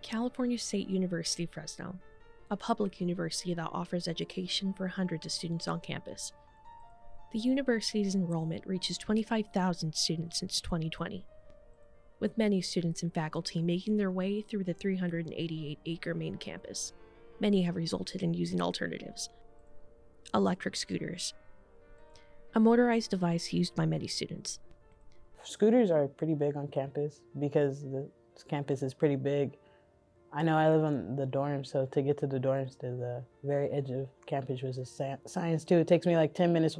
California State University, Fresno, a public university that offers education for hundreds of students on campus. The university's enrollment reaches 25,000 students since 2020, with many students and faculty making their way through the 388-acre main campus. Many have resulted in using alternatives. Electric scooters, a motorized device used by many students. Scooters are pretty big on campus because the campus is pretty big. I know I live on the dorms, so to get to the dorms to the very edge of campus was a science too. It takes me like 10 minutes,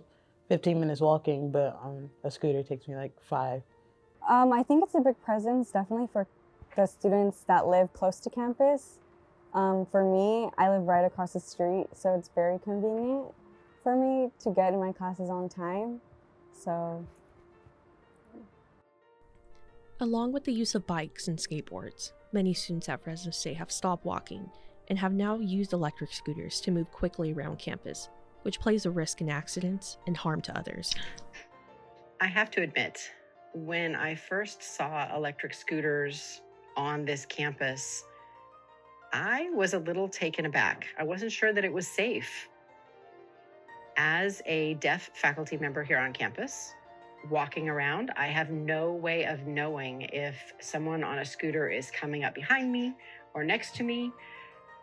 15 minutes walking, but a scooter takes me like 5. I think it's a big presence, definitely for the students that live close to campus. For me, I live right across the street, so it's very convenient for me to get in my classes on time. So, along with the use of bikes and skateboards, many students at Fresno State have stopped walking and have now used electric scooters to move quickly around campus, which plays a risk in accidents and harm to others. I have to admit, when I first saw electric scooters on this campus, I was a little taken aback. I wasn't sure that it was safe. As a deaf faculty member here on campus, walking around, I have no way of knowing if someone on a scooter is coming up behind me or next to me.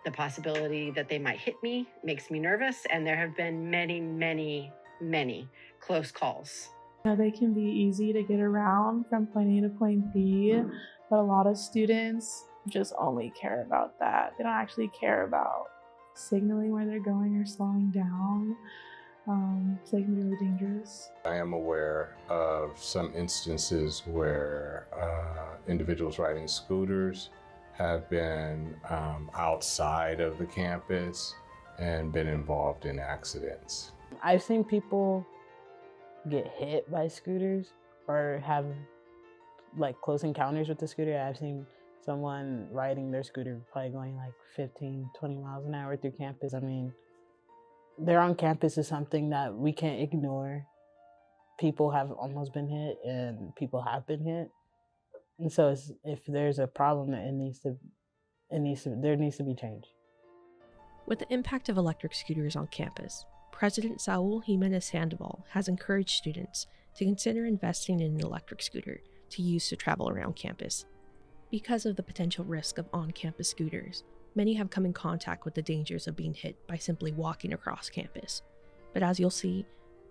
The possibility that they might hit me makes me nervous, and there have been many, many, many close calls. They can be easy to get around from point A to point B, but a lot of students just only care about that. They don't actually care about signaling where they're going or slowing down. So they can be really dangerous. I am aware of some instances where individuals riding scooters have been outside of the campus and been involved in accidents. I've seen people get hit by scooters or have like close encounters with the scooter. I've seen someone riding their scooter probably going like 15, 20 miles an hour through campus. I mean, they're on campus is something that we can't ignore. People have almost been hit and people have been hit. And so if there's a problem, there needs to be change. With the impact of electric scooters on campus, President Saul Jimenez Sandoval has encouraged students to consider investing in an electric scooter to use to travel around campus. Because of the potential risk of on-campus scooters, many have come in contact with the dangers of being hit by simply walking across campus. But as you'll see,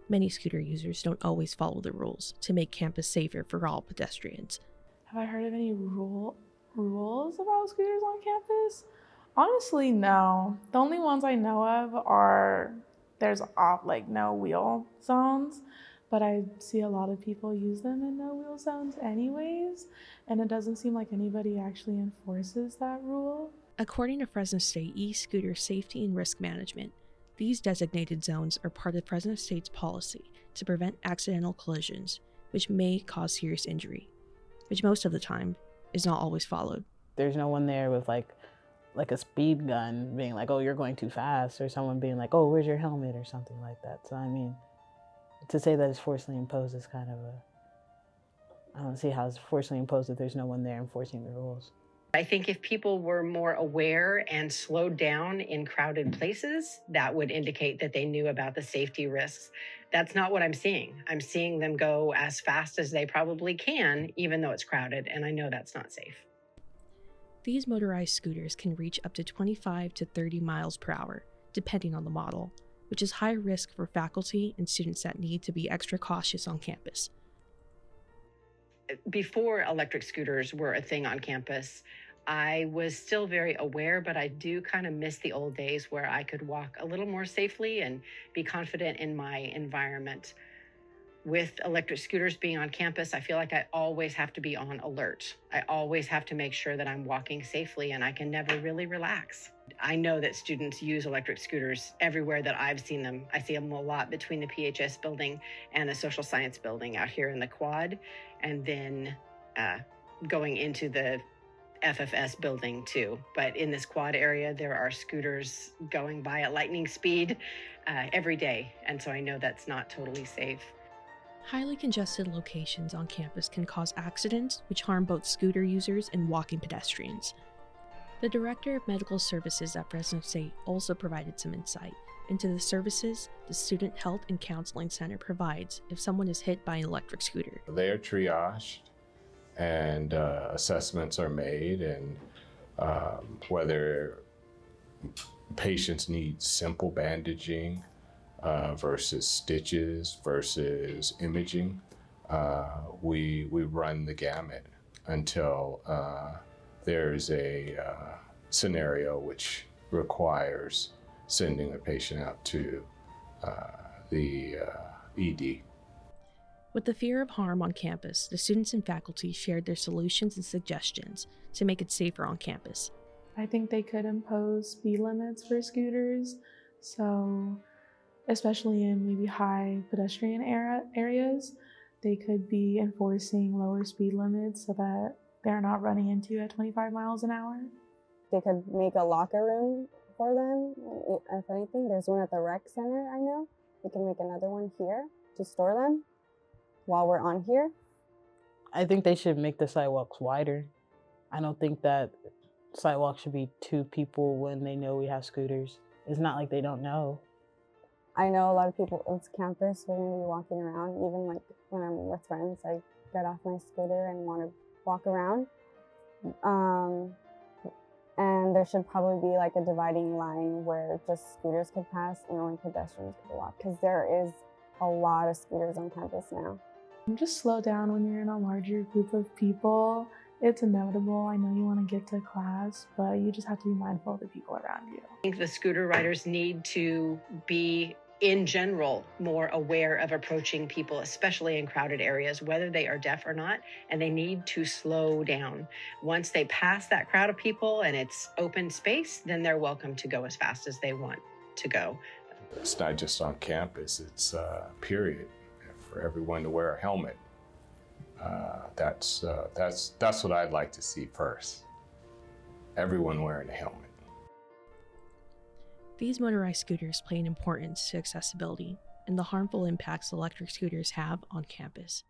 many scooter users don't always follow the rules to make campus safer for all pedestrians. Have I heard of any rules about scooters on campus? Honestly, no. The only ones I know of are there's no wheel zones, but I see a lot of people use them in no wheel zones anyways, and it doesn't seem like anybody actually enforces that rule. According to Fresno State e-scooter safety and risk management, these designated zones are part of Fresno State's policy to prevent accidental collisions, which may cause serious injury, which most of the time is not always followed. There's no one there with like a speed gun being like, oh, you're going too fast, or someone being like, oh, where's your helmet, or something like that. So I mean, to say that it's forcibly imposed is kind of I don't see how it's forcibly imposed if there's no one there enforcing the rules. I think if people were more aware and slowed down in crowded places, that would indicate that they knew about the safety risks. That's not what I'm seeing. I'm seeing them go as fast as they probably can, even though it's crowded, and I know that's not safe. These motorized scooters can reach up to 25 to 30 miles per hour, depending on the model, which is high risk for faculty and students that need to be extra cautious on campus. Before electric scooters were a thing on campus, I was still very aware, but I do kind of miss the old days where I could walk a little more safely and be confident in my environment. With electric scooters being on campus, I feel like I always have to be on alert. I always have to make sure that I'm walking safely, and I can never really relax. I know that students use electric scooters everywhere that I've seen them. I see them a lot between the PHS building and the social science building out here in the quad, and then going into the FFS building too. But in this quad area, there are scooters going by at lightning speed every day. And so I know that's not totally safe. Highly congested locations on campus can cause accidents which harm both scooter users and walking pedestrians. The Director of Medical Services at Fresno State also provided some insight into the services the Student Health and Counseling Center provides if someone is hit by an electric scooter. They are triaged and assessments are made, and whether patients need simple bandaging versus stitches versus imaging, we run the gamut until there's a scenario which requires sending a patient out to the ED. With the fear of harm on campus, the students and faculty shared their solutions and suggestions to make it safer on campus. I think they could impose speed limits for scooters, so especially in maybe high pedestrian areas, they could be enforcing lower speed limits so that they're not running into at 25 miles an hour. They could make a locker room for them. If anything, there's one at the rec center, I know. They can make another one here to store them while we're on here. I think they should make the sidewalks wider. I don't think that sidewalks should be 2 people when they know we have scooters. It's not like they don't know. I know a lot of people, it's campus, we're gonna be walking around. Even like when I'm with friends, I get off my scooter and want to walk around. And there should probably be like a dividing line where just scooters could pass and only pedestrians could walk, because there is a lot of scooters on campus now. Just slow down when you're in a larger group of people. It's inevitable. I know you want to get to class, but you just have to be mindful of the people around you. I think the scooter riders need to be, in general, more aware of approaching people, especially in crowded areas, whether they are deaf or not, and they need to slow down. Once they pass that crowd of people and it's open space, then they're welcome to go as fast as they want to go. It's not just on campus, it's period, for everyone to wear a helmet. That's what I'd like to see first. Everyone wearing a helmet. These motorized scooters play an importance to accessibility and the harmful impacts electric scooters have on campus.